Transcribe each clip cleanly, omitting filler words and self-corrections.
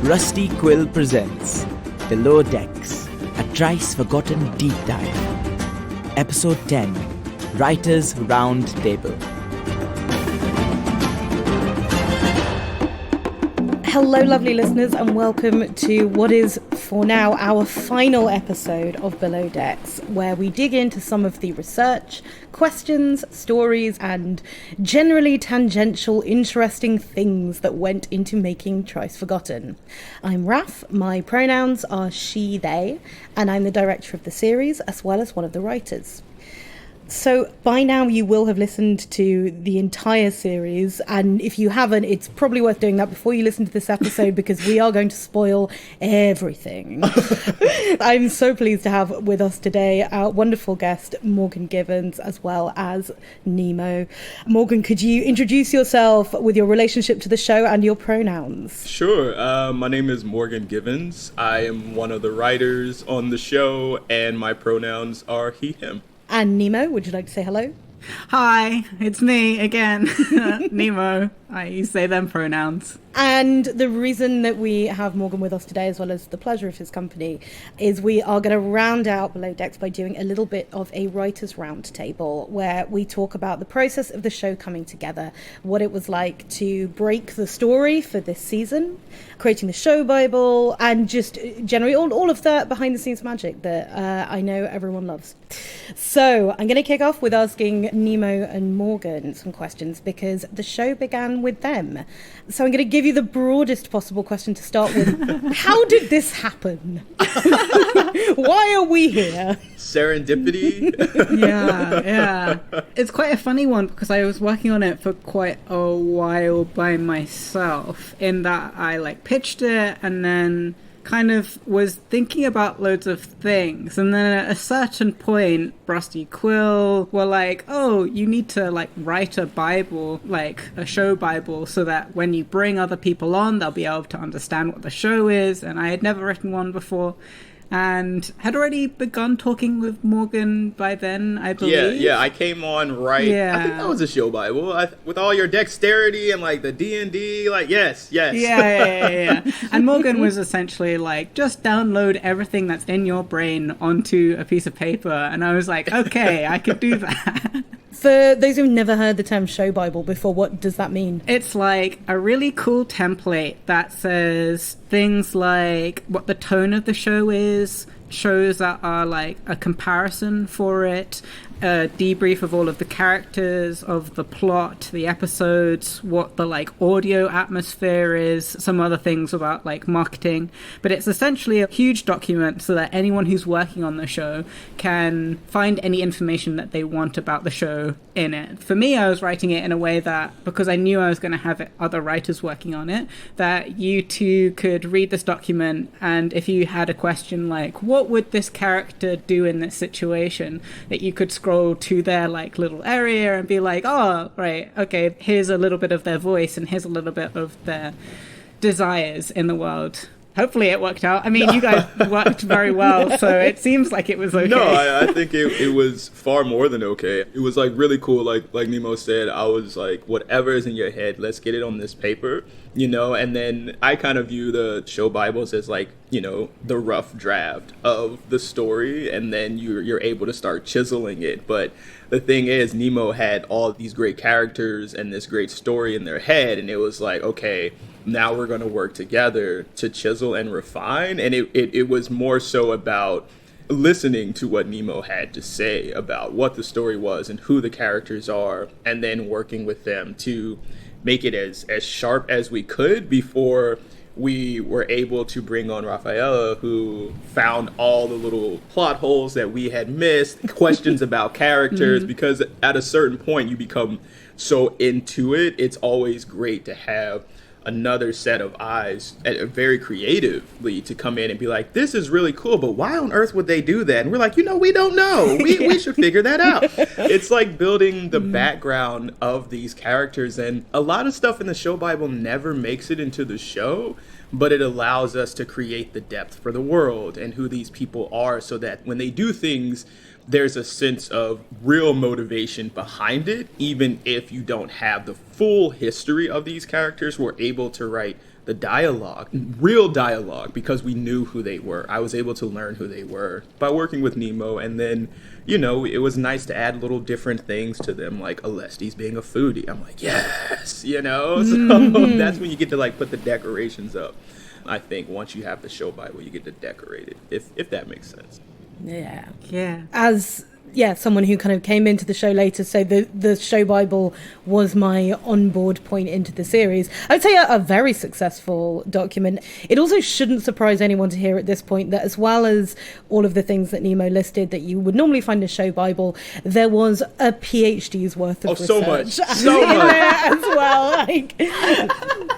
Rusty Quill presents Below Decks, a Trice Forgotten Deep Dive. Episode 10, Writers Roundtable. Hello, lovely listeners, and welcome to what is, for now, our final episode of Below Decks, where we dig into some of the research, questions, stories, and generally tangential, interesting things that went into making Trice Forgotten. I'm Raf, my pronouns are she, they, and I'm the director of the series, as well as one of the writers. So by now you will have listened to the entire series, and if you haven't, it's probably worth doing that before you listen to this episode because we are going to spoil everything. I'm so pleased to have with us today our wonderful guest Morgan Givens, as well as Nemo. Morgan, could you introduce yourself with your relationship to the show and your pronouns? Sure. My name is Morgan Givens. I am one of the writers on the show, and my pronouns are he, him. And Nemo, would you like to say hello? Hi, it's me again, Nemo. I use they, them pronouns. And the reason that we have Morgan with us today, as well as the pleasure of his company, is we are going to round out Below Decks by doing a little bit of a writer's roundtable, where we talk about the process of the show coming together, what it was like to break the story for this season, creating the show Bible, and just generally all of that behind-the-scenes magic that I know everyone loves. So I'm going to kick off with asking Nemo and Morgan some questions, because the show began with them. So I'm going to give you the broadest possible question to start with. How did this happen? Why are we here? Serendipity? Yeah. It's quite a funny one because I was working on it for quite a while by myself, in that I pitched it and then kind of was thinking about loads of things, and then at a certain point Rusty Quill were like, oh, you need to write a Bible, a show Bible, so that when you bring other people on they'll be able to understand what the show is. And I had never written one before and had already begun talking with Morgan by then, I believe. Yeah, I came on right. Yeah. I think that was a show Bible. With all your dexterity and the D&D, yes. Yeah. And Morgan was essentially just download everything that's in your brain onto a piece of paper. And I was like, okay, I could do that. For those who've never heard the term show Bible before, what does that mean? It's a really cool template that says things like what the tone of the show is, shows that are a comparison for it, a debrief of all of the characters, of the plot, the episodes, what the audio atmosphere is, some other things about marketing. But it's essentially a huge document so that anyone who's working on the show can find any information that they want about the show in it. For me, I was writing it in a way that, because I knew I was going to have other writers working on it, that you two could read this document, and if you had a question what would this character do in this situation, that you could scroll to their little area and be oh, right, okay, here's a little bit of their voice and here's a little bit of their desires in the world. Hopefully it worked out. I mean, you guys worked very well, so it seems like it was okay. No, I think it was far more than okay. It was really cool. Like Nemo said, I was whatever is in your head, let's get it on this paper, and then I kind of view the show Bibles as the rough draft of the story, and then you're able to start chiseling it. But the thing is, Nemo had all these great characters and this great story in their head, and it was okay, now we're going to work together to chisel and refine. And it was more so about listening to what Nemo had to say about what the story was and who the characters are, and then working with them to make it as sharp as we could before we were able to bring on Rafaella, who found all the little plot holes that we had missed, questions about characters, because at a certain point you become so into it, it's always great to have another set of eyes, very creatively, to come in and be this is really cool, but why on earth would they do that? And we're we don't know. We should figure that out. It's building the background of these characters, and a lot of stuff in the show Bible never makes it into the show, but it allows us to create the depth for the world and who these people are, so that when they do things, there's a sense of real motivation behind it. Even if you don't have the full history of these characters, we're able to write the dialogue, real dialogue, because we knew who they were. I was able to learn who they were by working with Nemo. And then, you know, it was nice to add little different things to them, like Alestes being a foodie. I'm like, yes, you know? So that's when you get to, like, put the decorations up. I think once you have the show Bible, you get to decorate it, if that makes sense. Yeah. Yeah. As someone who kind of came into the show later, so the show Bible was my onboard point into the series. I'd say a very successful document. It also shouldn't surprise anyone to hear at this point that, as well as all of the things that Nemo listed that you would normally find in a show Bible, there was a PhD's worth of research. So much as well. Like,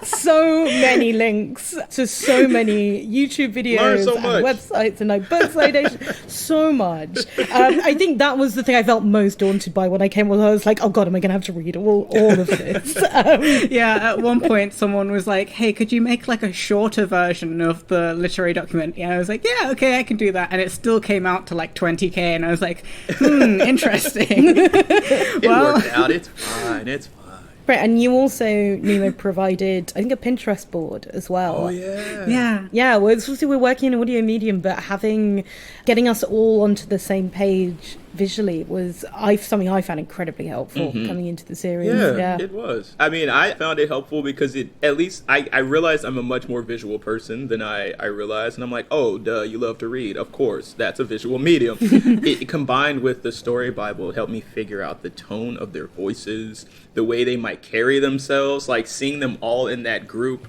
so many links to so many YouTube videos and websites and like book citations. So much. I think that was the thing I felt most daunted by when I came. I was like, oh god, am I going to have to read all of this? Yeah, at one point someone was like, hey, could you make like a shorter version of the literary document? Yeah, I was like, yeah, okay, I can do that. And it still came out to like 20k, and I was like, interesting. It worked out. It's fine. Right, and you also, Nemo, provided, I think, a Pinterest board as well. Oh, yeah. Yeah. Yeah, well, it's obviously we're working in an audio medium, but getting us all onto the same page visually was something I found incredibly helpful coming into the series. Yeah, it was. I mean, I found it helpful because I realized I'm a much more visual person than I realized. And I'm like, oh, duh, you love to read. Of course, that's a visual medium. It combined with the story Bible helped me figure out the tone of their voices, the way they might carry themselves, like seeing them all in that group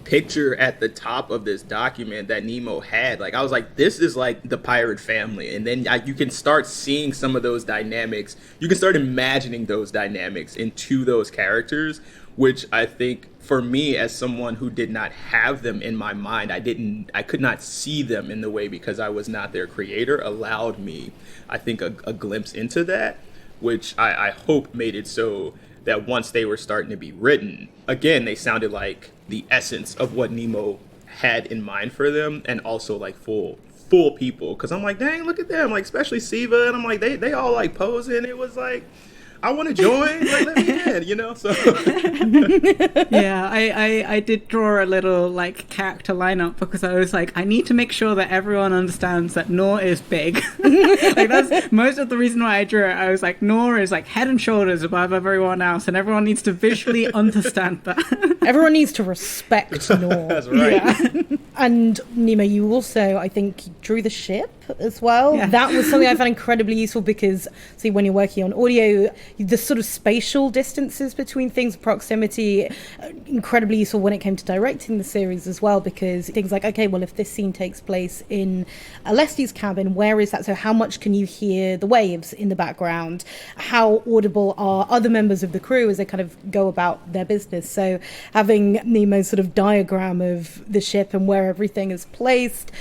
picture at the top of this document that Nemo had. Like, I was like, this is like the pirate family. And then you can start seeing some of those dynamics. You can start imagining those dynamics into those characters, which I think for me, as someone who did not have them in my mind, I could not see them in the way, because I was not their creator, allowed me, I think, a glimpse into that, which I hope made it so that once they were starting to be written, again, they sounded like the essence of what Nemo had in mind for them, and also like full people. Because I'm like, dang, look at them, like especially Siva, and I'm like, they all like posing. It was like, I want to join, like, let me in, you know? So yeah, I did draw a little like character lineup, because I was like, I need to make sure that everyone understands that Nor is big. Like, that's most of the reason why I drew it. I was like, Nor is like head and shoulders above everyone else, and everyone needs to visually understand that. Everyone needs to respect Nor. That's right. Yeah. And Nemo, you also, I think, drew the ship as well. Yeah. That was something I found incredibly useful, because, see, when you're working on audio, the sort of spatial distances between things, proximity, incredibly useful when it came to directing the series as well, because things like, okay, well, if this scene takes place in Alestes' cabin, where is that? So how much can you hear the waves in the background? How audible are other members of the crew as they kind of go about their business? So having Nemo's sort of diagram of the ship and where everything is placed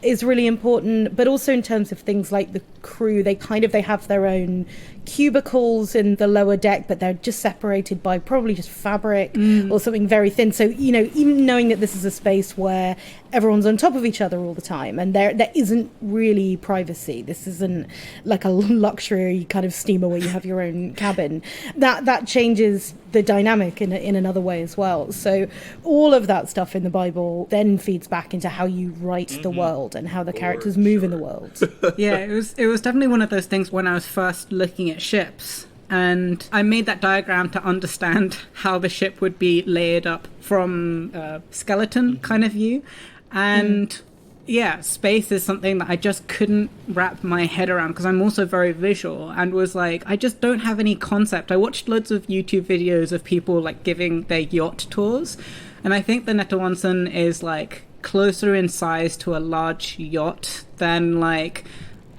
is really important. But also in terms of things like the crew, they have their own cubicles in the lower deck, but they're just separated by probably just fabric or something very thin. So, you know, even knowing that this is a space where everyone's on top of each other all the time, and there isn't really privacy. This isn't like a luxury kind of steamer where you have your own cabin. That changes the dynamic in another way as well. So all of that stuff in the Bible then feeds back into how you write the world and how the characters move in the world. Yeah, it was definitely one of those things when I was first looking at ships, and I made that diagram to understand how the ship would be layered up from a skeleton kind of view. And yeah, space is something that I just couldn't wrap my head around, because I'm also very visual, and was like, I just don't have any concept. I watched loads of YouTube videos of people like giving their yacht tours, and I think the Netaonsom is like closer in size to a large yacht than, like,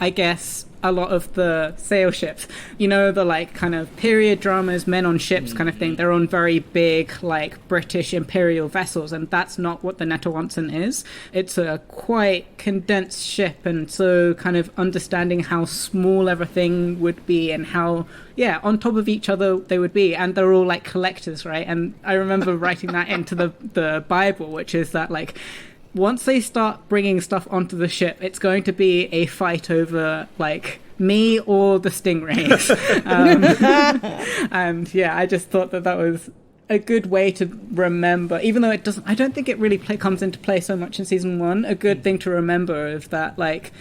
I guess a lot of the sail ships, you know, the like kind of period dramas, men on ships kind of thing. They're on very big like British imperial vessels, and that's not what the Netaonsom is. It's a quite condensed ship, and so kind of understanding how small everything would be and how, yeah, on top of each other they would be, and they're all like collectors, right? And I remember writing that into the Bible, which is that like, once they start bringing stuff onto the ship, it's going to be a fight over, like, me or the stingrays. And, yeah, I just thought that was a good way to remember, even though I don't think it really comes into play so much in season 1, a good thing to remember is that, like,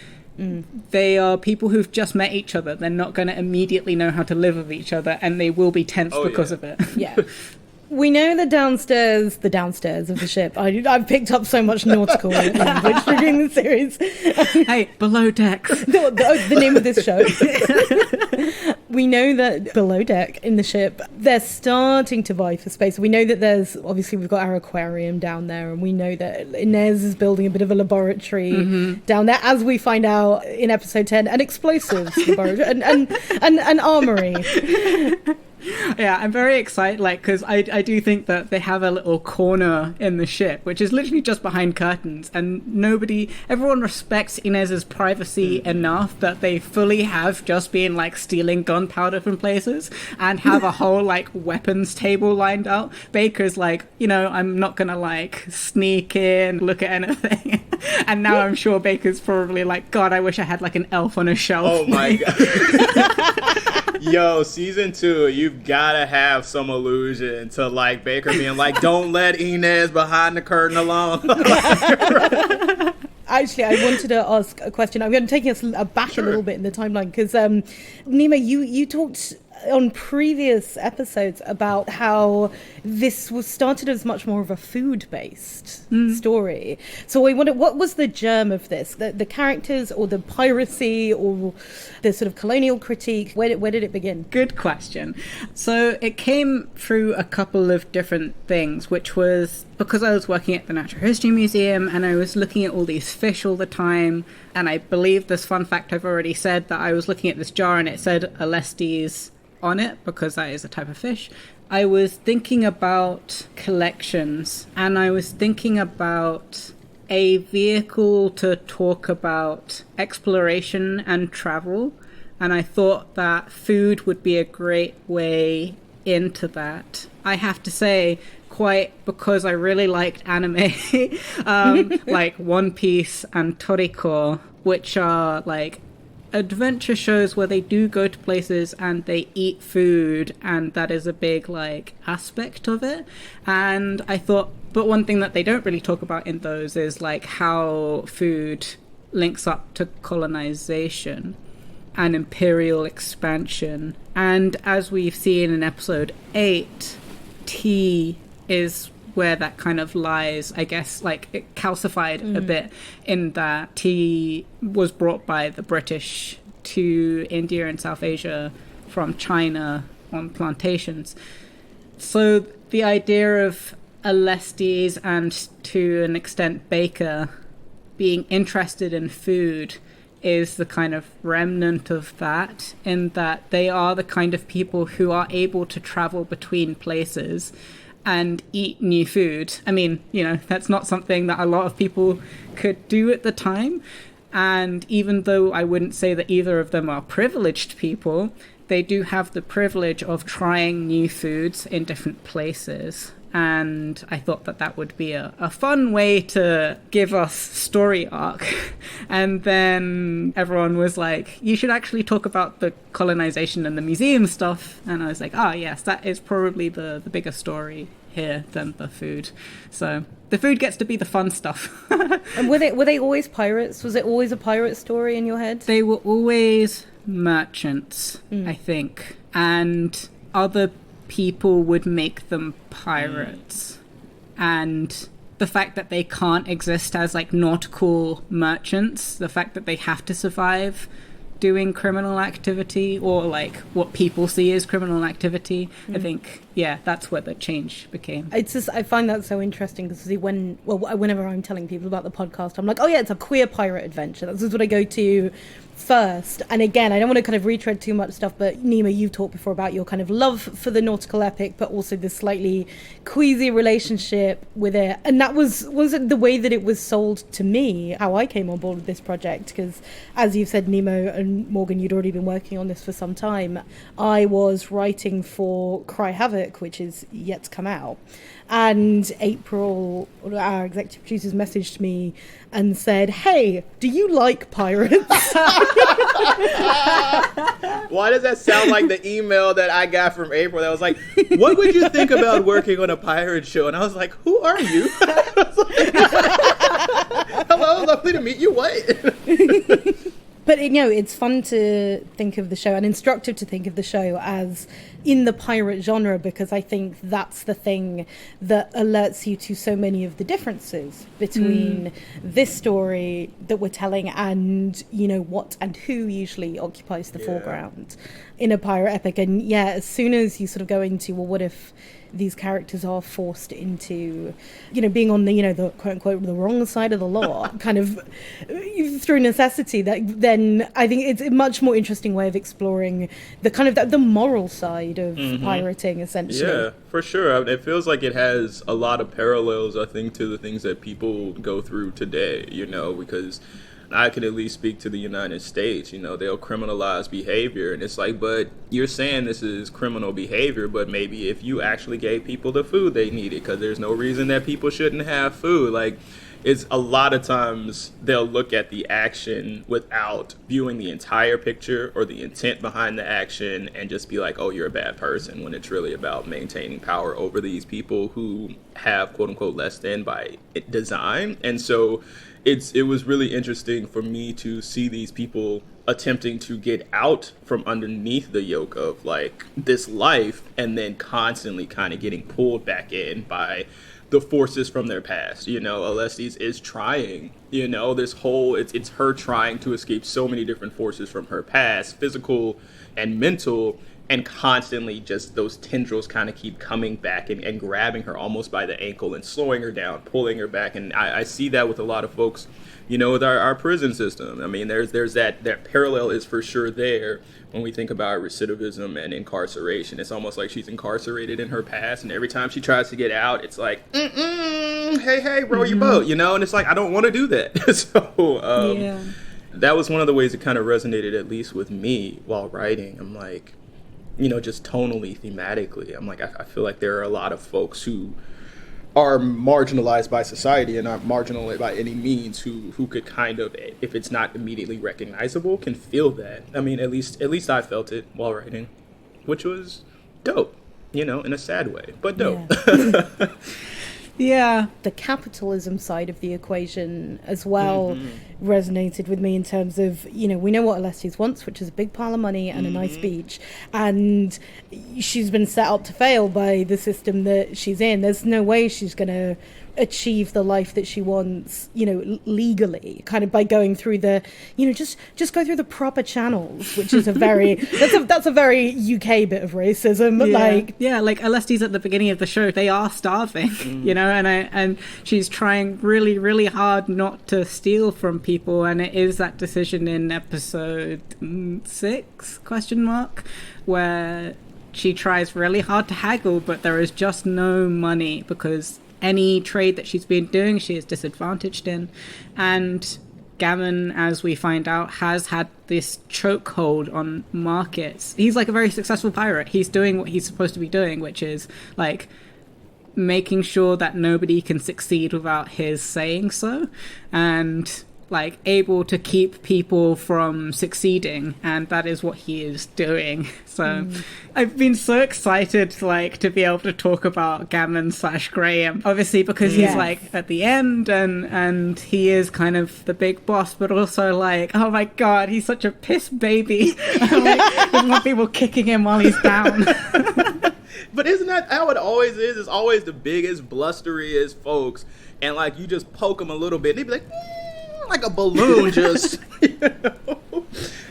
they are people who've just met each other. They're not going to immediately know how to live with each other, and they will be tense because of it. Yeah. We know the downstairs of the ship. I've picked up so much nautical language during the series. Hey, below decks. The name of this show. We know that below deck in the ship, they're starting to vie for space. We know that we've got our aquarium down there, and we know that Inez is building a bit of a laboratory down there, as we find out in episode 10, an explosives laboratory, and an armory. Yeah, I'm very excited, like, because I do think that they have a little corner in the ship, which is literally just behind curtains, and everyone respects Inez's privacy enough that they fully have just been, like, stealing gunpowder from places and have a whole, like, weapons table lined out. Baker's like, I'm not gonna, like, sneak in, look at anything. And now I'm sure Baker's probably like, God, I wish I had, like, an elf on a shelf. Oh my God. Yo, season 2, you've gotta have some allusion to, like, Baker being like, don't let Inez behind the curtain alone. Actually, I wanted to ask a question. I'm going to take us back a little bit in the timeline, because Nemo, you talked on previous episodes about how this was started as much more of a food-based story. So I wondered, what was the germ of this? The characters, or the piracy, or the sort of colonial critique? Where did it begin? Good question. So it came through a couple of different things, which was because I was working at the Natural History Museum and I was looking at all these fish all the time. And I believe this fun fact I've already said, that I was looking at this jar and it said Alestes on it, because that is a type of fish. I was thinking about collections, and I was thinking about a vehicle to talk about exploration and travel, and I thought that food would be a great way into that. I have to say, quite because I really liked anime, like One Piece and Toriko, which are like adventure shows where they do go to places and they eat food, and that is a big, like, aspect of it. And I thought, but one thing that they don't really talk about in those is, like, how food links up to colonization and imperial expansion. And as we've seen in episode 8, tea is where that kind of lies, I guess. Like, it calcified a bit in that tea was brought by the British to India and South Asia from China on plantations. So the idea of Alestes, and to an extent Baker, being interested in food is the kind of remnant of that, in that they are the kind of people who are able to travel between places and eat new food. I mean, that's not something that a lot of people could do at the time. And even though I wouldn't say that either of them are privileged people, they do have the privilege of trying new foods in different places. And I thought that that would be a fun way to give us story arc. And then everyone was like, you should actually talk about the colonization and the museum stuff. And I was like, yes, that is probably the bigger story here than the food. So the food gets to be the fun stuff. And were they always pirates? Was it always a pirate story in your head? They were always merchants, I think. And other people would make them pirates. And the fact that they can't exist as, like, nautical merchants, the fact that they have to survive doing criminal activity, or like what people see as criminal activity, I think, that's where the change became. It's just, I find that so interesting, because whenever I'm telling people about the podcast, I'm like, it's a queer pirate adventure. That's just what I go to first. And again, I don't want to kind of retread too much stuff, but Nemo, you've talked before about your kind of love for the nautical epic, but also this slightly queasy relationship with it. And that was it the way that it was sold to me, how I came on board with this project, because as you've said, Nemo, and and Morgan, you'd already been working on this for some time. I was writing for Cry Havoc, which is yet to come out. And April, our executive producers, messaged me and said, "Hey, do you like pirates?" Why does that sound like the email that I got from April that was like, "What would you think about working on a pirate show?" And I was like, "Who are you?" Hello, lovely to meet you. What? But, it's fun to think of the show and instructive to think of the show as in the pirate genre, because I think that's the thing that alerts you to so many of the differences between this story that we're telling and, what and who usually occupies the foreground in a pirate epic. And as soon as you sort of go into, well, what if these characters are forced into, being on the, the quote unquote, the wrong side of the law, kind of through necessity, that then I think it's a much more interesting way of exploring the kind of the moral side of pirating, essentially. Yeah, for sure. It feels like it has a lot of parallels, I think, to the things that people go through today, because I can at least speak to the United States. They'll criminalize behavior, and it's like, but you're saying this is criminal behavior, but maybe if you actually gave people the food they needed, because there's no reason that people shouldn't have food. Like, it's a lot of times they'll look at the action without viewing the entire picture or the intent behind the action and just be like, oh, you're a bad person, when it's really about maintaining power over these people who have, quote unquote, less than by design. And so it was really interesting for me to see these people attempting to get out from underneath the yoke of like this life, and then constantly kind of getting pulled back in by the forces from their past. Alestes is trying, this whole, it's her trying to escape so many different forces from her past, physical and mental, and constantly just those tendrils kind of keep coming back and grabbing her almost by the ankle and slowing her down, pulling her back. And I see that with a lot of folks, with our prison system. I mean, there's that parallel is for sure there when we think about recidivism and incarceration. It's almost like she's incarcerated in her past, and every time she tries to get out, it's like, hey, row your boat, and it's like, I don't want to do that. So that was one of the ways it kind of resonated, at least with me while writing. I'm like, just tonally, thematically, I'm like, I feel like there are a lot of folks who are marginalized by society and not marginal by any means who could kind of, if it's not immediately recognizable, can feel that. I mean, at least I felt it while writing, which was dope, in a sad way, but dope. Yeah. The capitalism side of the equation as well resonated with me in terms of, we know what Alestes wants, which is a big pile of money and a nice beach. And she's been set up to fail by the system that she's in. There's no way she's going to achieve the life that she wants, legally, kind of by going through the, just go through the proper channels, which is a very, that's a very UK bit of racism. Like Alestes at the beginning of the show, they are starving, and she's trying really, really hard not to steal from people. And it is that decision in episode 6, where she tries really hard to haggle, but there is just no money because any trade that she's been doing, she is disadvantaged in. And Gammon, as we find out, has had this chokehold on Marcus. He's like a very successful pirate. He's doing what he's supposed to be doing, which is like making sure that nobody can succeed without his saying so, and like able to keep people from succeeding, and that is what he is doing. So I've been so excited to be able to talk about Gammon / Graham, obviously because he's like at the end and he is kind of the big boss, but also like, oh my god, he's such a piss baby. Like, there's more people kicking him while he's down. But isn't that how it always is? It's always the biggest, blusteriest folks, and like you just poke them a little bit and they be like a balloon. Just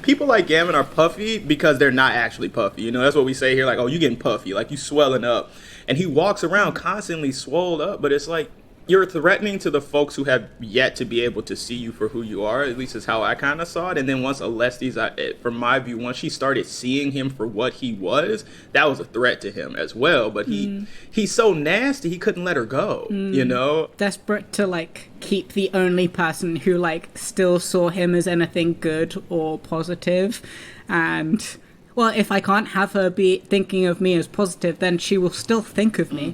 people like Gammon are puffy because they're not actually puffy. That's what we say here, like, oh, you getting puffy, like you swelling up. And he walks around constantly swelled up, but it's like, you're threatening to the folks who have yet to be able to see you for who you are, at least is how I kind of saw it. And then once Alestes, from my view, once she started seeing him for what he was, that was a threat to him as well. But he's so nasty, he couldn't let her go, you know? Desperate to, like, keep the only person who, like, still saw him as anything good or positive. And, well, if I can't have her be thinking of me as positive, then she will still think of me.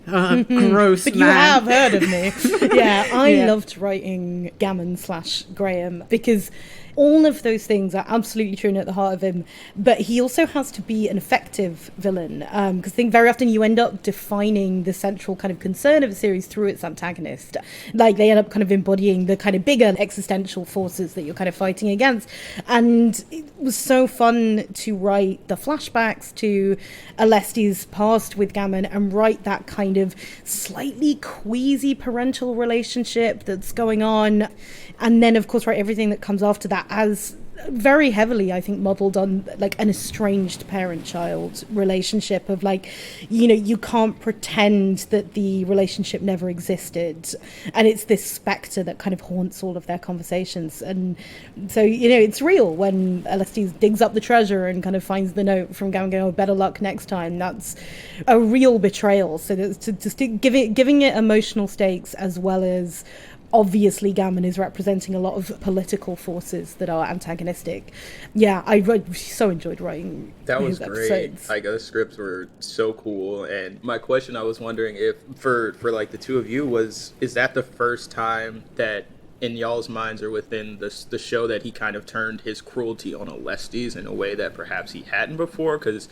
Gross, but man. you have heard of me. I loved writing Gammon/Graham because all of those things are absolutely true and at the heart of him, but he also has to be an effective villain, because I think very often you end up defining the central kind of concern of a series through its antagonist. Like, they end up kind of embodying the kind of bigger existential forces that you're kind of fighting against. And it was so fun to write the flashbacks to Alestes' past with Gammon and write that kind of slightly queasy parental relationship that's going on. And then, of course, write everything that comes after that as very heavily, I think, modelled on, like, an estranged parent-child relationship of, like, you know, you can't pretend that the relationship never existed. And it's this spectre that kind of haunts all of their conversations. And so, you know, it's real when Alestes digs up the treasure and kind of finds the note from Gammon going, oh, better luck next time. That's a real betrayal. So giving it emotional stakes, as well as obviously Gammon is representing a lot of political forces that are antagonistic. Yeah, I so enjoyed writing that was great episodes. Like, the scripts were so cool. And my question, I was wondering if for like the two of you, is that the first time that in y'all's minds or within the show that he kind of turned his cruelty on Alestes in a way that perhaps he hadn't before? Because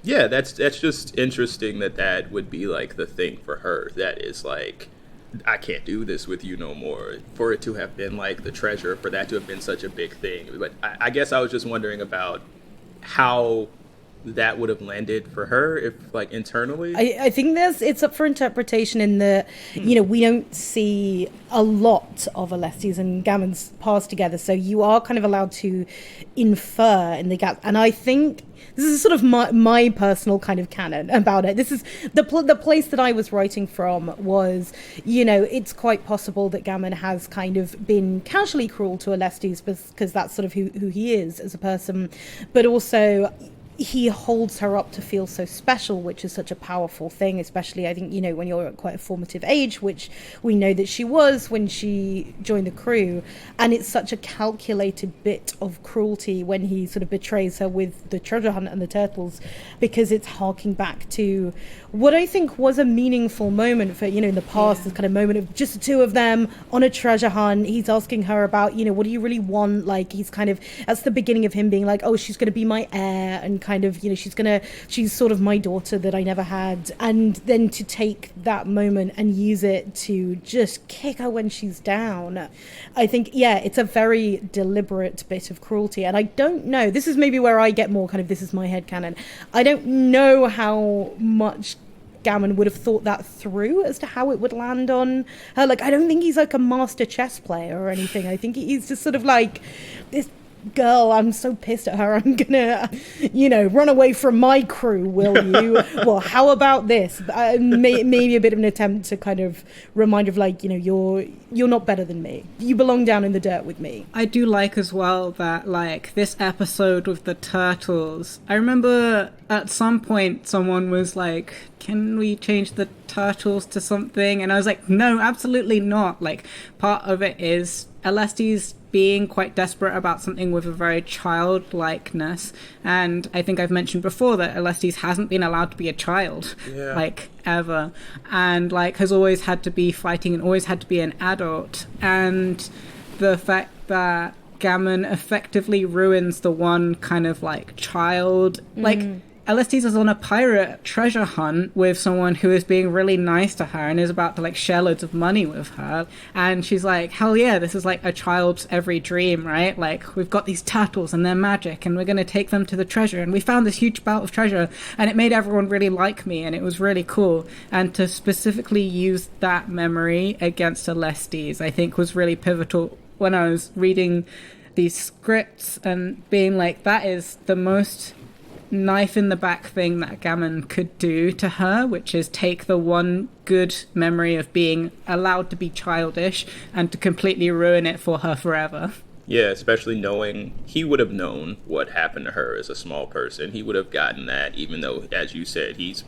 yeah, that's just interesting that would be like the thing for her, that is like, I can't do this with you no more, for it to have been like the treasure, for that to have been such a big thing. But I guess I was just wondering about how that would have landed for her, if, like, internally. I think it's up for interpretation in the, you know, we don't see a lot of Alestes and Gammon's past together, so you are kind of allowed to infer in the gap. And I think this is sort of my personal kind of canon about it. This is the place that I was writing from was, you know, it's quite possible that Gammon has kind of been casually cruel to Alestes because that's sort of who he is as a person, but also he holds her up to feel so special, which is such a powerful thing, especially, I think, you know, when you're at quite a formative age, which we know that she was when she joined the crew. And it's such a calculated bit of cruelty when he sort of betrays her with the treasure hunt and the turtles, because it's harking back to what I think was a meaningful moment for, you know, in the past, this kind of moment of just the two of them on a treasure hunt. He's asking her about, you know, what do you really want? Like, he's kind of, that's the beginning of him being like, oh, she's going to be my heir, and kind of, you know, she's sort of my daughter that I never had. And then to take that moment and use it to just kick her when she's down, I think, yeah, it's a very deliberate bit of cruelty. And I don't know, this is maybe where I get more kind of, this is my headcanon, I don't know how much Gammon would have thought that through as to how it would land on her. Like, I don't think he's like a master chess player or anything. I think he's just sort of like, this girl, I'm so pissed at her, I'm gonna, you know, run away from my crew, will you? Well, how about this? Maybe a bit of an attempt to kind of remind of, like, you know, you're not better than me. You belong down in the dirt with me. I do like as well that, like, this episode with the turtles, I remember at some point someone was like, can we change the turtles to something? And I was like, no, absolutely not. Like, part of it is Alestes being quite desperate about something with a very childlikeness. And I think I've mentioned before that Alestes hasn't been allowed to be a child, like, ever. And, like, has always had to be fighting and always had to be an adult. And the fact that Gammon effectively ruins the one kind of, like, child, like, Alestes is on a pirate treasure hunt with someone who is being really nice to her and is about to, like, share loads of money with her. And she's like, hell yeah, this is like a child's every dream, right? Like, we've got these turtles and they're magic and we're going to take them to the treasure. And we found this huge belt of treasure and it made everyone really like me and it was really cool. And to specifically use that memory against Alestes, I think was really pivotal when I was reading these scripts and being like, that is the most knife in the back thing that Gammon could do to her, which is take the one good memory of being allowed to be childish and to completely ruin it for her forever. Yeah, especially knowing he would have known what happened to her as a small person. He would have gotten that, even though, as you said, he's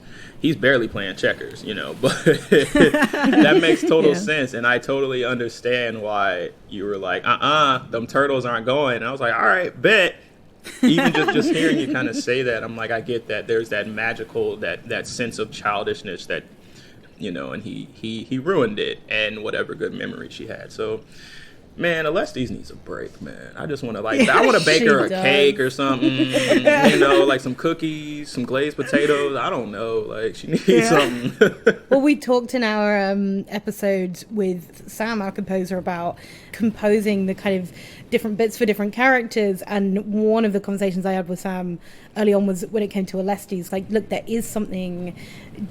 barely playing checkers, you know. But that makes total sense, and I totally understand why you were like, them turtles aren't going. And I was like, all right, bet. Even just hearing you kind of say that, I'm like, I get that. There's that magical, that sense of childishness that, you know, and he ruined it, and whatever good memory she had. So, man, Alestes needs a break, man. I just want to, I want to bake her a cake or something, you know, like some cookies, some glazed potatoes. I don't know. Like, she needs something. Well, we talked in our episode with Sam, our composer, about composing the kind of different bits for different characters. And one of the conversations I had with Sam early on was when it came to Alestes, like, look, there is something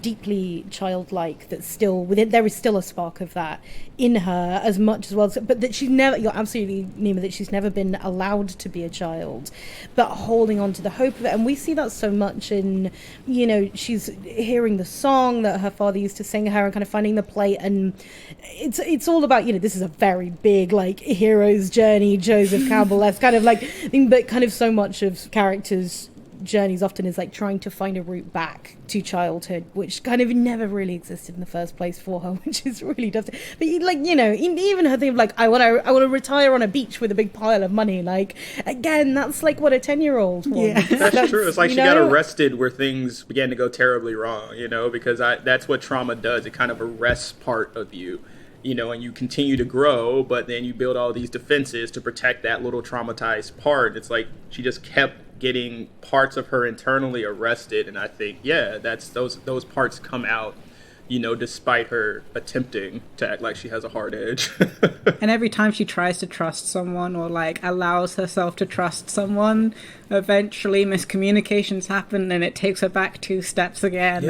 deeply childlike that's still within. There is still a spark of that in her as much as well, but that she's never, you're absolutely, Nima, that she's never been allowed to be a child, but holding on to the hope of it. And we see that so much in, you know, she's hearing the song that her father used to sing her and kind of finding the play, and it's all about, you know, this is a very big, like, hero's journey, Joseph Campbell, that's kind of like thing, but kind of so much of characters' journeys often is like trying to find a route back to childhood, which kind of never really existed in the first place for her, which is really tough. But like, you know, even her thing of like, I want to retire on a beach with a big pile of money, like, again, that's like what a 10-year-old wants. Yeah. That's true. It's like she got arrested where things began to go terribly wrong, you know, because that's what trauma does. It kind of arrests part of you, you know, and you continue to grow, but then you build all these defenses to protect that little traumatized part. It's like she just kept getting parts of her internally arrested, and I think, yeah, that's those parts come out, you know, despite her attempting to act like she has a hard edge. And every time she tries to trust someone or like allows herself to trust someone, eventually miscommunications happen and it takes her back 2 steps again.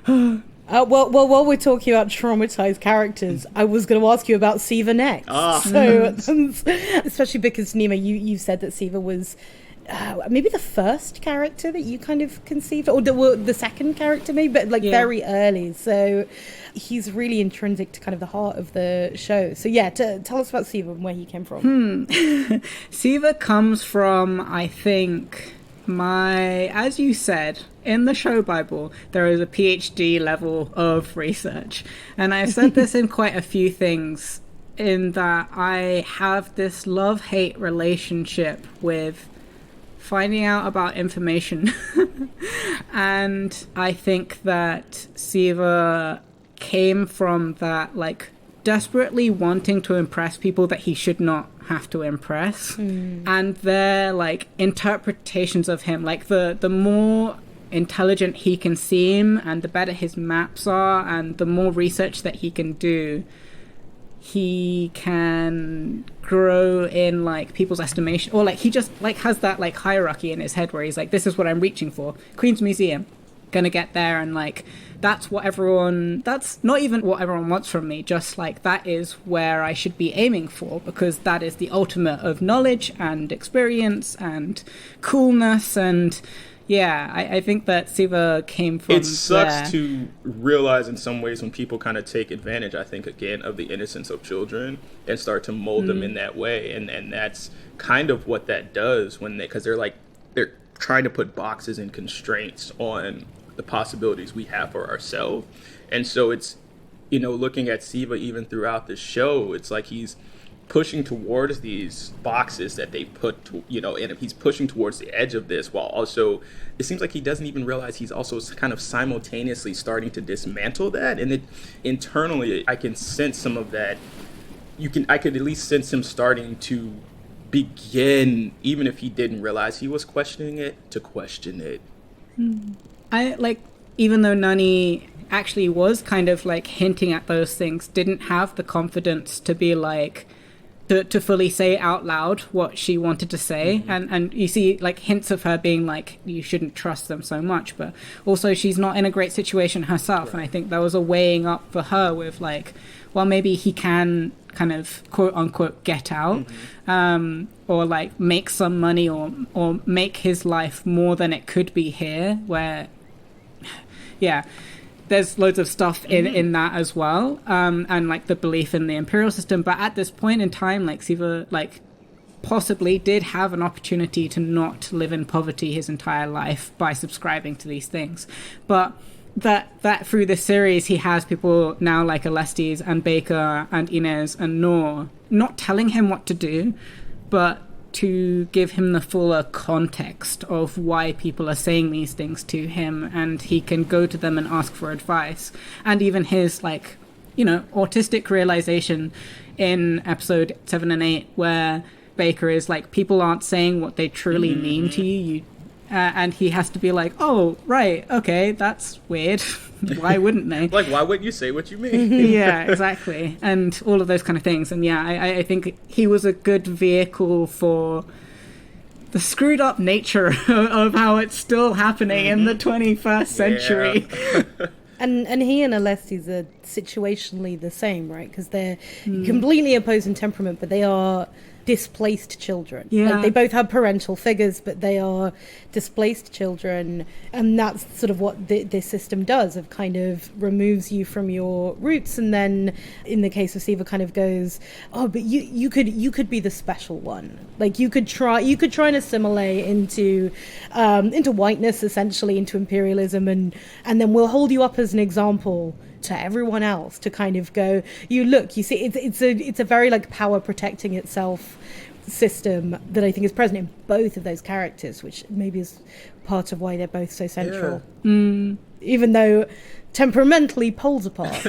Yeah. Well, while we're talking about traumatized characters, I was going to ask you about Siva next. So, especially because, Nima, you said that Siva was maybe the first character that you kind of conceived, or the second character maybe, but like very early. So he's really intrinsic to kind of the heart of the show. So yeah, tell us about Siva and where he came from. Siva comes from, I think, as you said, in the show Bible, there is a PhD level of research. And I've said this in quite a few things, in that I have this love-hate relationship with finding out about information. And I think that Siva came from that, like, desperately wanting to impress people that he should not have to impress. And their, like, interpretations of him, like, the more intelligent he can seem and the better his maps are and the more research that he can do, he can grow in like people's estimation, or like he just like has that like hierarchy in his head where he's like, this is what I'm reaching for, Queen's Museum, gonna get there, and like that's not even what everyone wants from me, just like that is where I should be aiming for, because that is the ultimate of knowledge and experience and coolness. And yeah, I think that Siva came from. It sucks to realize in some ways when people kind of take advantage, I think, again, of the innocence of children and start to mold them in that way. And that's kind of what that does because they're trying to put boxes and constraints on the possibilities we have for ourselves. And so it's, you know, looking at Siva even throughout the show, it's like he's pushing towards these boxes that they put to, you know, and he's pushing towards the edge of this, while also it seems like he doesn't even realize he's also kind of simultaneously starting to dismantle that. And it internally, I can sense some of that. I could at least sense him starting to begin, even if he didn't realize he was questioning it, to question it. I like, even though Nani actually was kind of like hinting at those things, didn't have the confidence to be like, to fully say out loud what she wanted to say. And you see like hints of her being like, you shouldn't trust them so much, but also she's not in a great situation herself. And I think there was a weighing up for her with like, well, maybe he can kind of quote unquote get out, or like make some money, or make his life more than it could be here, where there's loads of stuff in that as well, and like the belief in the imperial system. But at this point in time, like Siva like possibly did have an opportunity to not live in poverty his entire life by subscribing to these things. But that through this series, he has people now like Alestes and Baker and Inez and Noor not telling him what to do, but to give him the fuller context of why people are saying these things to him, and he can go to them and ask for advice. And even his like, you know, autistic realization in episode 7 and 8, where Baker is like, people aren't saying what they truly mean to you, and he has to be like, oh, right, okay, that's weird. Why wouldn't they? Like, why wouldn't you say what you mean? Yeah, exactly. And all of those kind of things. And yeah, I think he was a good vehicle for the screwed up nature of how it's still happening in the 21st century. Yeah. And he and Alestes are situationally the same, right? Because they're completely opposed in temperament, but they are displaced children. Yeah. Like, they both have parental figures, but they are displaced children. And that's sort of what this system does, of kind of removes you from your roots. And then in the case of Siva, kind of goes, oh, but you could be the special one. Like, you could try and assimilate into whiteness, essentially, into imperialism, and then we'll hold you up as an example to everyone else, to kind of go, you see, it's a very like power protecting itself system that I think is present in both of those characters, which maybe is part of why they're both so central, even though temperamentally poles apart.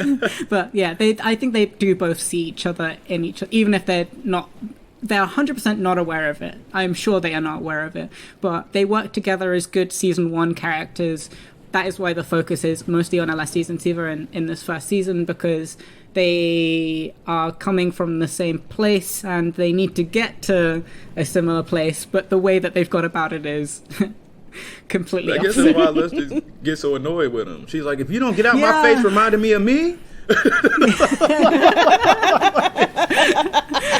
But yeah, I think they do both see each other in each other, even if they're 100% not aware of it. I'm sure they are not aware of it, but they work together as good season 1 characters. That is why the focus is mostly on Alestes and Siva in this first season, because they are coming from the same place and they need to get to a similar place, but the way that they've got about it is completely I guess opposite. that's why Alestes gets so annoyed with him. She's like, if you don't get out my face reminding me of me.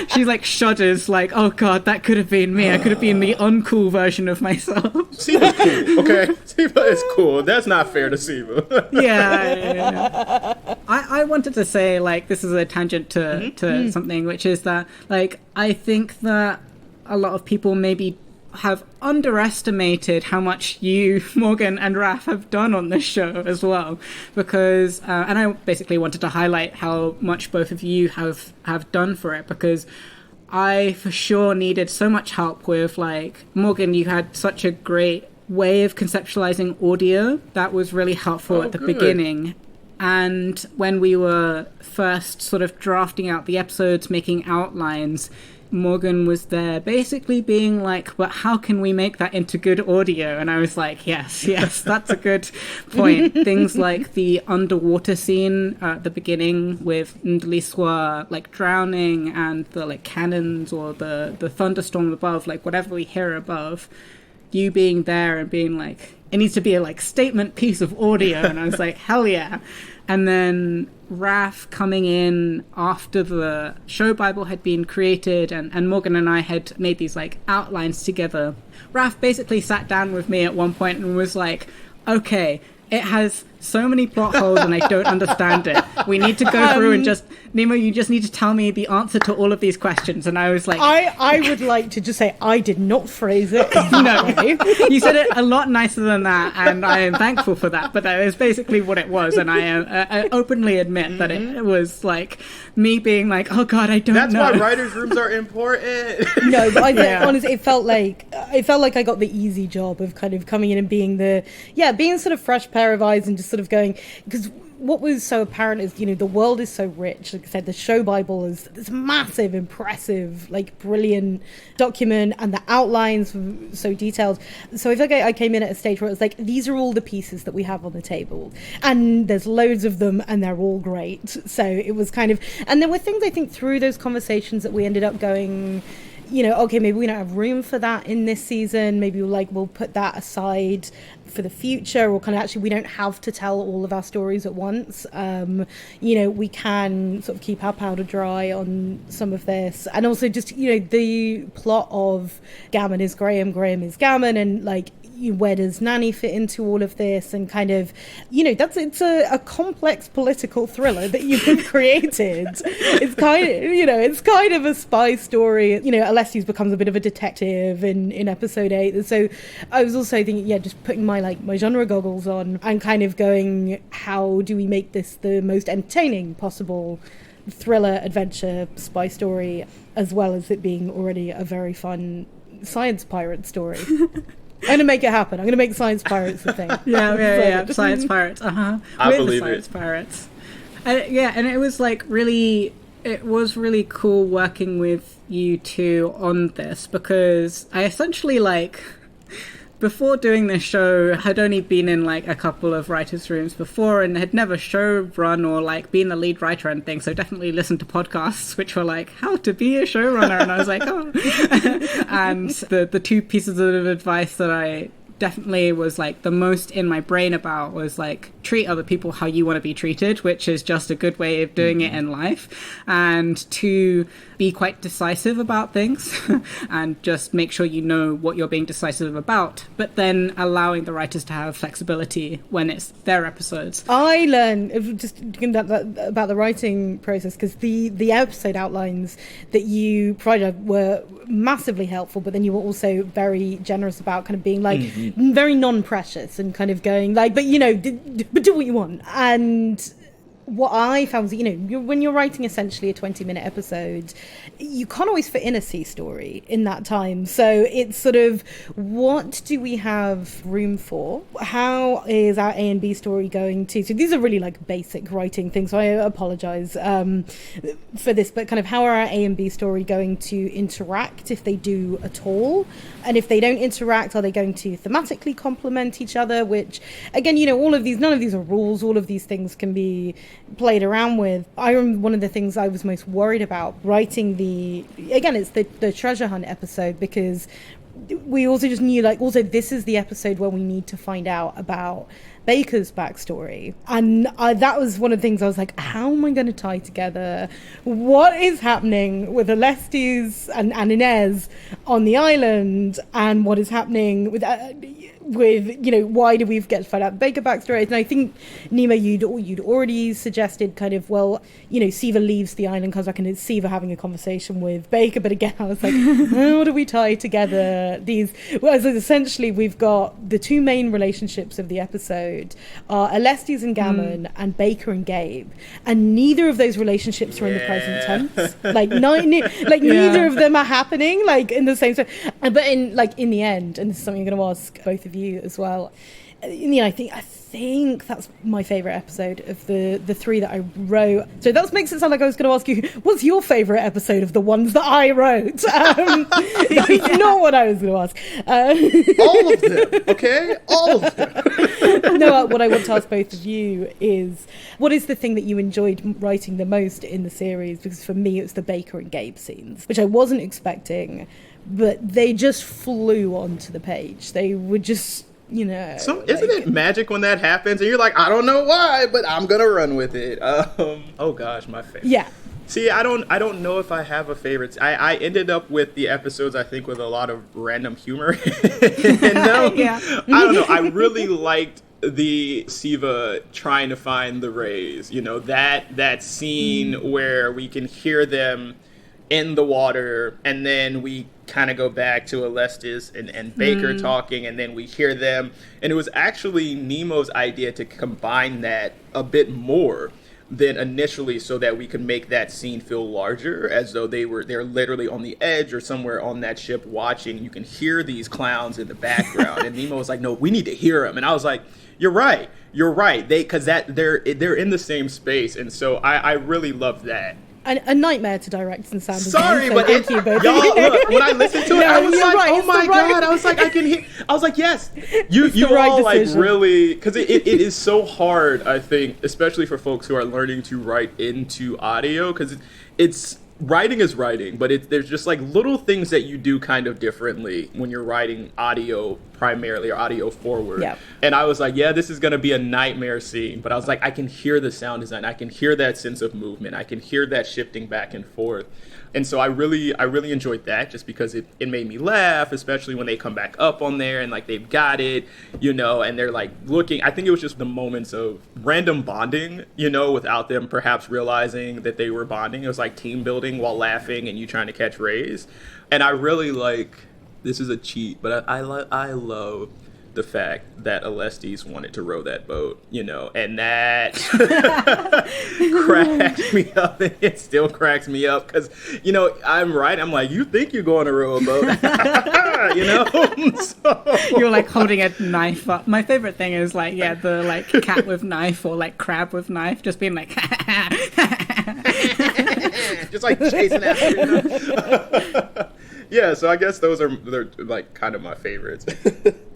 She's like shudders, like, oh god, that could have been me. I could have been the uncool version of myself. Siva's cool, okay? Siva is cool. That's not fair to Siva. Yeah. I wanted to say, like, this is a tangent to something, which is that, like, I think that a lot of people maybe have underestimated how much you, Morgan, and Raf have done on this show as well, because and I basically wanted to highlight how much both of you have done for it, because I for sure needed so much help with, like, Morgan, you had such a great way of conceptualizing audio that was really helpful at the beginning. And when we were first sort of drafting out the episodes, making outlines, Morgan was there basically being like, but how can we make that into good audio? And I was like, yes, that's a good point. Things like the underwater scene at the beginning with Ndeliswa like drowning, and the like cannons or the thunderstorm above, like whatever we hear above, you being there and being like, it needs to be a like statement piece of audio. And I was like, hell yeah. And then Raf coming in after the show Bible had been created, and Morgan and I had made these like outlines together. Raf basically sat down with me at one point and was like, okay, it has so many plot holes and I don't understand it. We need to go through and just, Nemo, you just need to tell me the answer to all of these questions. And I was like, I would like to just say I did not phrase it. No, you said it a lot nicer than that, and I am thankful for that. But that is basically what it was, and I openly admit that it was like me being like, oh god, I don't know. That's why writers' rooms are important. No, but honestly, it felt like I got the easy job of kind of coming in and being being sort of fresh pair of eyes and just sort of going, because what was so apparent is, the world is so rich. Like I said, the show Bible is this massive, impressive, like brilliant document, and the outlines were so detailed. So I feel like I came in at a stage where it was like, these are all the pieces that we have on the table, and there's loads of them, and they're all great. So it was kind of, and there were things I think through those conversations that we ended up going, okay, maybe we don't have room for that in this season. Maybe we'll put that aside for the future, or kind of actually we don't have to tell all of our stories at once. We can sort of keep our powder dry on some of this. And also just, the plot of Gammon is Graham, Graham is Gammon, and like, where does Nanny fit into all of this? And kind of, it's a complex political thriller that you've created. It's kind of a spy story. Alestis becomes a bit of a detective in episode 8. And so I was also thinking, just putting my genre goggles on and kind of going, how do we make this the most entertaining possible thriller, adventure, spy story, as well as it being already a very fun science pirate story? I'm going to make it happen. I'm going to make science pirates a thing. Yeah. Science pirates. I believe science pirates. And it was really cool working with you two on this, because I essentially before doing this show, had only been in a couple of writers' rooms before and had never show run or been a lead writer and things. So definitely listened to podcasts which were how to be a showrunner, and I was like, oh. And the two pieces of advice that I definitely was the most in my brain about was treat other people how you want to be treated, which is just a good way of doing it in life, and to be quite decisive about things and just make sure you know what you're being decisive about, but then allowing the writers to have flexibility when it's their episodes. I learned just about the writing process, because the episode outlines that you provided were massively helpful, but then you were also very generous about kind of being very non-precious and kind of going but do what you want. And what I found was, when you're writing essentially a 20-minute episode, you can't always fit in a C story in that time. So it's sort of, what do we have room for? How is our A and B story going to? So these are really basic writing things, so I apologize for this, but kind of how are our A and B story going to interact, if they do at all? And if they don't interact, are they going to thematically complement each other? Which, again, none of these are rules. All of these things can be played around with. I remember one of the things I was most worried about writing it's the treasure hunt episode, because we also just knew this is the episode where we need to find out about Baker's backstory. And that was one of the things I was like, how am I going to tie together what is happening with Alestis and Inez on the island, and what is happening with why do we get to find out the Baker backstory? And I think, Nemo, you'd already suggested kind of, Siva leaves the island, comes back, and it's Siva having a conversation with Baker. But again, I was like, how do we tie together these? Well, so essentially, we've got the two main relationships of the episode are Alestis and Gammon and Baker and Gabe, and neither of those relationships are in the present tense. Neither of them are happening in the same. But in the end, and this is something I'm going to ask both of you as well. I think that's my favorite episode of the three that I wrote. So that makes it sound like I was going to ask you, what's your favorite episode of the ones that I wrote? Not what I was going to ask. All of them, okay? All of them. No, what I want to ask both of you is, what is the thing that you enjoyed writing the most in the series? Because for me, it's the Baker and Gabe scenes, which I wasn't expecting, but they just flew onto the page. They were just... So isn't it magic when that happens and you're like, I don't know why, but I'm gonna run with it. Oh gosh, my favorite. Yeah. See, I don't know if I have a favorite. I ended up with the episodes, I think, with a lot of random humor. Yeah. I don't know. I really liked the Siva trying to find the rays. That scene where we can hear them in the water, and then we kind of go back to Alestis and Baker talking, and then we hear them. And it was actually Nemo's idea to combine that a bit more. than initially, so that we could make that scene feel larger, as though they're literally on the edge or somewhere on that ship watching. You can hear these clowns in the background. And Nemo was like, no, we need to hear them. And I was like, you're right. Because they're in the same space. And so I really love that. A nightmare to direct and sound Sorry, design, so but thank you both. y'all, look, when I listened to it, I was like, right, oh my God. I was like, I can hear. I was like, yes. You right all like decision. really, because it is so hard, I think, especially for folks who are learning to write into audio, because it's writing is writing, but there's just like little things that you do kind of differently when you're writing audio primarily, or audio forward. Yeah. And I was like, yeah, this is going to be a nightmare scene. But I was like, I can hear the sound design. I can hear that sense of movement. I can hear that shifting back and forth. And so I really enjoyed that, just because it made me laugh, especially when they come back up on there and like they've got it, and they're like looking. I think it was just the moments of random bonding, without them perhaps realizing that they were bonding. It was like team building while laughing and you trying to catch rays. And I really this is a cheat, but I love the fact that Alestes wanted to row that boat, and that cracked me up, and it still cracks me up, because, I'm right. I'm like, you think you're going to row a boat, So. You're like holding a knife up. My favorite thing is like, the like cat with knife or like crab with knife, just being like, just like chasing after. Yeah, so I guess they're like kind of my favorites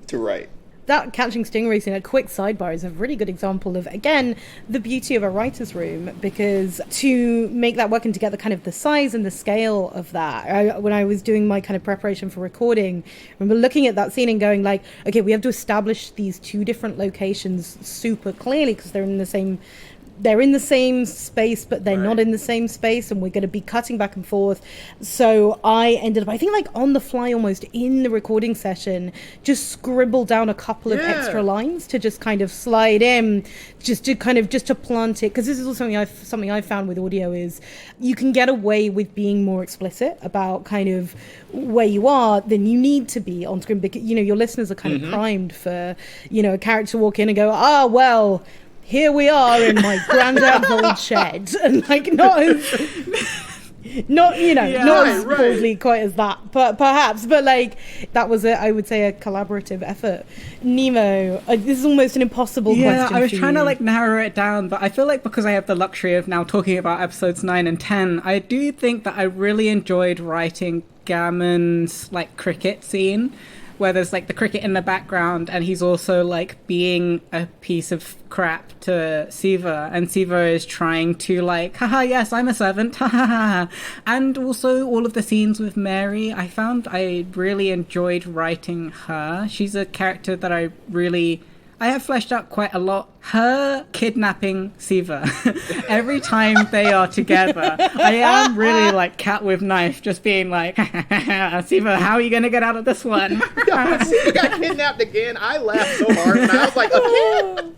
to write. That catching stingray scene, a quick sidebar, is a really good example of, again, the beauty of a writer's room, because to make that work and to get the kind of the size and the scale of that, when I was doing my kind of preparation for recording, I remember looking at that scene and going like, okay, we have to establish these two different locations super clearly, because they're in the same space, but they're not in the same space, and we're going to be cutting back and forth. So I ended up, I think, like on the fly almost in the recording session, just scribble down a couple of extra lines to just kind of slide in, just to plant it. Because this is also something I found with audio, is you can get away with being more explicit about kind of where you are than you need to be on screen, because your listeners are kind of primed for a character to walk in and go, well, here we are in my granddad's old shed, and like not as broadly quite as that, but perhaps, but like that was I would say a collaborative effort. Nemo, this is almost an impossible question. Yeah, I was for trying you. to like narrow it down, but I feel like because I have the luxury of now talking about episodes 9 and 10, I do think that I really enjoyed writing Gammon's like cricket scene, where there's like the cricket in the background, and he's also like being a piece of crap to Siva, and Siva is trying to like, haha, yes, I'm a servant, haha. And also all of the scenes with Mary, I found I really enjoyed writing her. She's a character that I have fleshed out quite a lot. Her kidnapping Siva. Every time they are together, I am really like cat with knife, just being like, Siva, how are you going to get out of this one? Siva got kidnapped again. I laughed so hard, and I was like, okay.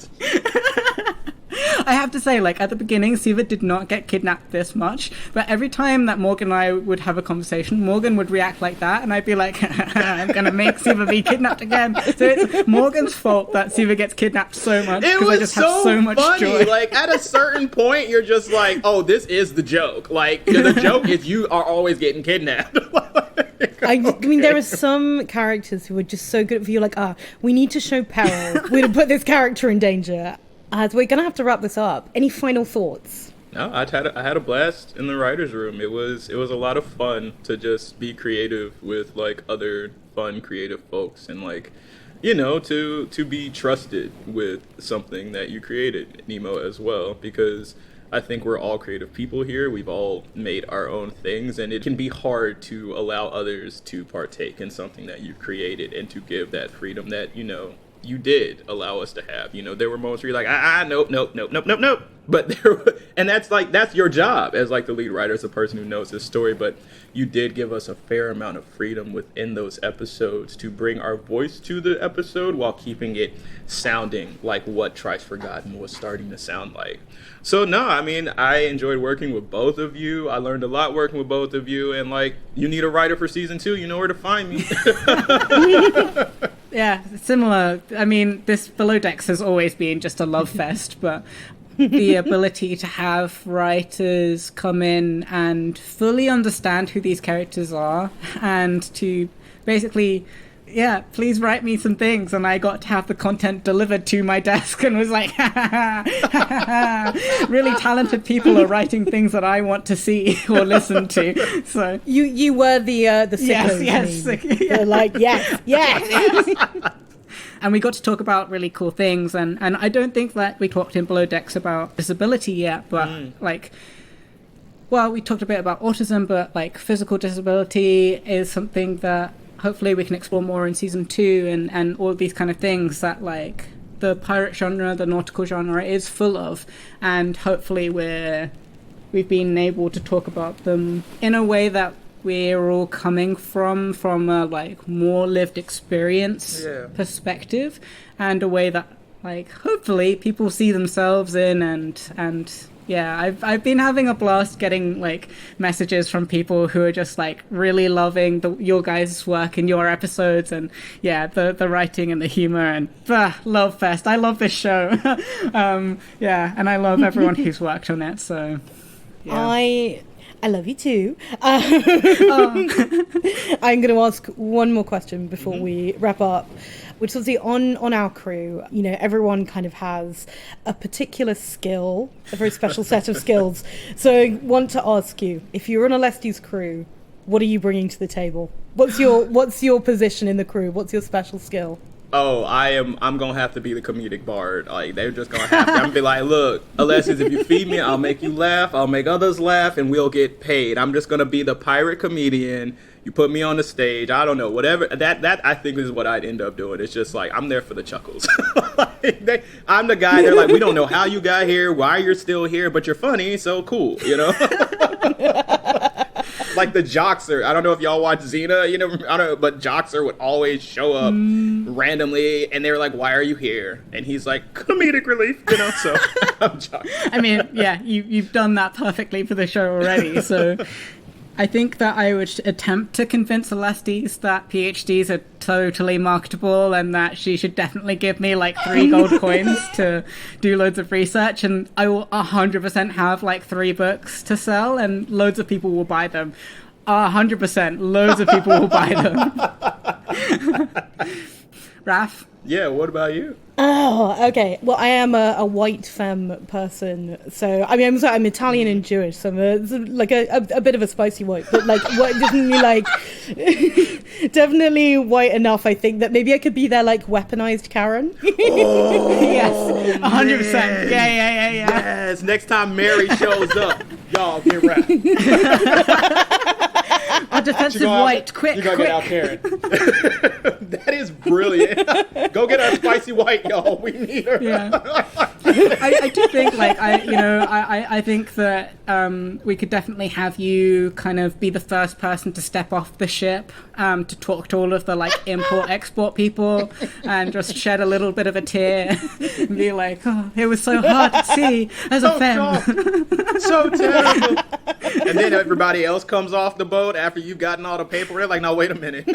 I have to say, like, at the beginning, Siva did not get kidnapped this much, but every time that Morgan and I would have a conversation, Morgan would react like that, and I'd be like, I'm gonna make Siva be kidnapped again. So it's Morgan's fault that Siva gets kidnapped so much, because I just have so much funny. joy. Like, at a certain point, you're just like, oh, this is the joke. Like, the joke is you are always getting kidnapped. I mean, there are some characters who are just so good. You're like, we need to show peril. We're going to put this character in danger. As we're going to have to wrap this up. Any final thoughts? No, I had a blast in the writer's room. It was a lot of fun to just be creative with like other fun, creative folks, and like, to be trusted with something that you created, Nemo, as well, because I think we're all creative people here. We've all made our own things, and it can be hard to allow others to partake in something that you've created and to give that freedom that, you did allow us to have. There were moments where you're like, nope. But and that's your job as like the lead writer, as a person who knows this story. But you did give us a fair amount of freedom within those episodes to bring our voice to the episode while keeping it sounding like what Trice Forgotten was starting to sound like. So no, I mean, I enjoyed working with both of you. I learned a lot working with both of you, and like, you need a writer for season 2, you know where to find me. Yeah, similar. I mean, this Below Decks has always been just a love fest, but the ability to have writers come in and fully understand who these characters are, and to basically, please write me some things. And I got to have the content delivered to my desk and was like, really talented people are writing things that I want to see or listen to. So you were the sickos. Yes. They're like, yes. And we got to talk about really cool things. And I don't think that we talked in Below Decks about disability yet, but we talked a bit about autism, but like physical disability is something that hopefully we can explore more in season 2, and all of these kind of things that like the pirate genre, the nautical genre is full of, and hopefully we've been able to talk about them in a way that we're all coming from a like more lived experience perspective, and a way that like hopefully people see themselves in, and I've been having a blast getting like messages from people who are just like really loving your guys' work and your episodes, and the writing and the humor, and love fest. I love this show. And I love everyone who's worked on it. So I love you too. I'm going to ask one more question before we wrap up, which is obviously on our crew, you know, everyone kind of has a particular skill, a very special set of skills. So I want to ask you, if you're on a Lesties crew, what are you bringing to the table? What's your position in the crew? What's your special skill? Oh, I'm gonna have to be the comedic bard. Like, they're just gonna have to. I'm gonna be like, look, Alessius, if you feed me, I'll make you laugh, I'll make others laugh, and we'll get paid. I'm just gonna be the pirate comedian. You put me on the stage, I don't know, whatever. That I think is what I'd end up doing. It's just like, I'm there for the chuckles. I'm the guy, they're like, we don't know how you got here, why you're still here, but you're funny, so cool, you know? Like the Joxer. I don't know if y'all watch Xena, you know, I don't know, but Joxer would always show up randomly, and they were like, why are you here? And he's like, comedic relief, you know, so I'm Joxer. I mean, you've done that perfectly for the show already, so I think that I would attempt to convince Alestis that PhDs are totally marketable, and that she should definitely give me like 3 gold coins to do loads of research, and I will 100% have like 3 books to sell, and loads of people will buy them. 100%, loads of people will buy them. Raf? Yeah, what about you? Oh, okay. Well, I am a white femme person, so I mean, I'm Italian and Jewish, so I'm a bit of a spicy white, but like, what definitely like, definitely white enough. I think that maybe I could be their like weaponized Karen. Oh, yes, 100%. Yeah. Yes. Next time Mary shows up, y'all get wrapped. A defensive white, quick. You gotta get out, Karen. That is brilliant. Go get our spicy white, y'all. We need her. Yeah. I do think, like, I think that we could definitely have you kind of be the first person to step off the ship, to talk to all of the like import-export people, and just shed a little bit of a tear, and be like, oh, it was so hard to see as a femme. So terrible. And then everybody else comes off the boat after you've gotten all the paper. They're like, no, wait a minute.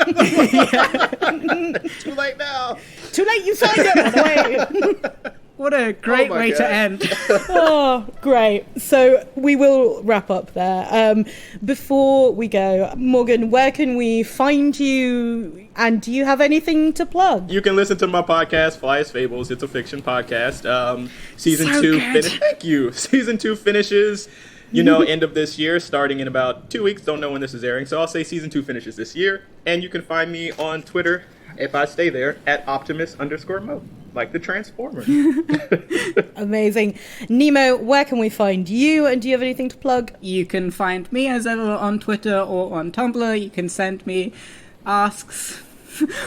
Too late now. Too late, you signed it. What a great way to end. Oh, great. So we will wrap up there. Before we go, Morgan, where can we find you? And do you have anything to plug? You can listen to my podcast, Flyest Fables. It's a fiction podcast. Season so 2 good. Thank you. Season 2 finishes, end of this year, starting in about 2 weeks. Don't know when this is airing. So I'll say season 2 finishes this year. And you can find me on Twitter, if I stay there, at Optimus_Mo. Like the Transformer. Amazing. Nemo, where can we find you? And do you have anything to plug? You can find me as ever on Twitter or on Tumblr. You can send me asks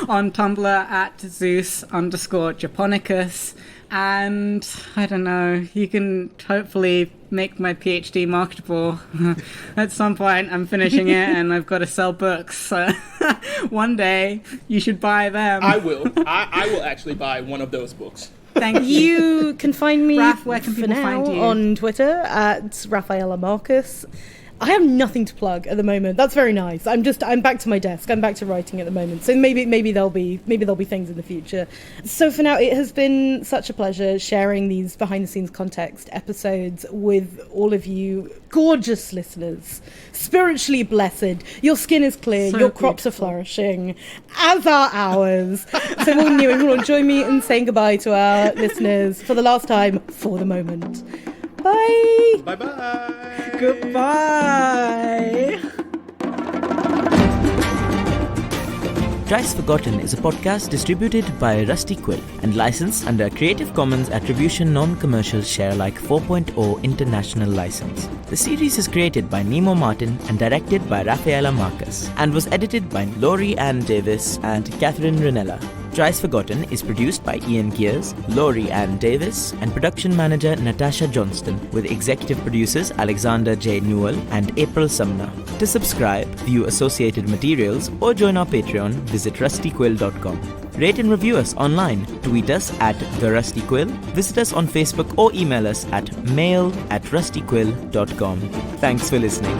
on Tumblr at Zeus_Japonicus. And I don't know, you can hopefully make my PhD marketable. At some point I'm finishing it and I've got to sell books. So one day you should buy them. I will. I will actually buy one of those books. Thank you. You can find me Raph, where can for people now find you? On Twitter at Rafaella Marcus. I have nothing to plug at the moment. That's very nice. I'm back to my desk. I'm back to writing at the moment. So maybe there'll be things in the future. So for now, it has been such a pleasure sharing these behind the scenes context episodes with all of you gorgeous listeners. Spiritually blessed. Your skin is clear. So your crops beautiful. are flourishing, as are ours. So will you join me in saying goodbye to our listeners for the last time for the moment. Bye. Bye-bye. Goodbye. Trice Forgotten is a podcast distributed by Rusty Quill and licensed under a Creative Commons Attribution Non-Commercial Share-alike 4.0 International License. The series is created by Nemo Martin and directed by Rafaella Marcus and was edited by Lowri and Davies and Catherine Ranella. Trice Forgotten is produced by Ian Geers, Lowri and Davies, and production manager Natasha Johnston, with executive producers Alexander J. Newall and April Sumner. To subscribe, view associated materials, or join our Patreon, visit rustyquill.com. Rate and review us online. Tweet us at TheRustyQuill, visit us on Facebook, or email us at mail@rustyquill.com. Thanks for listening.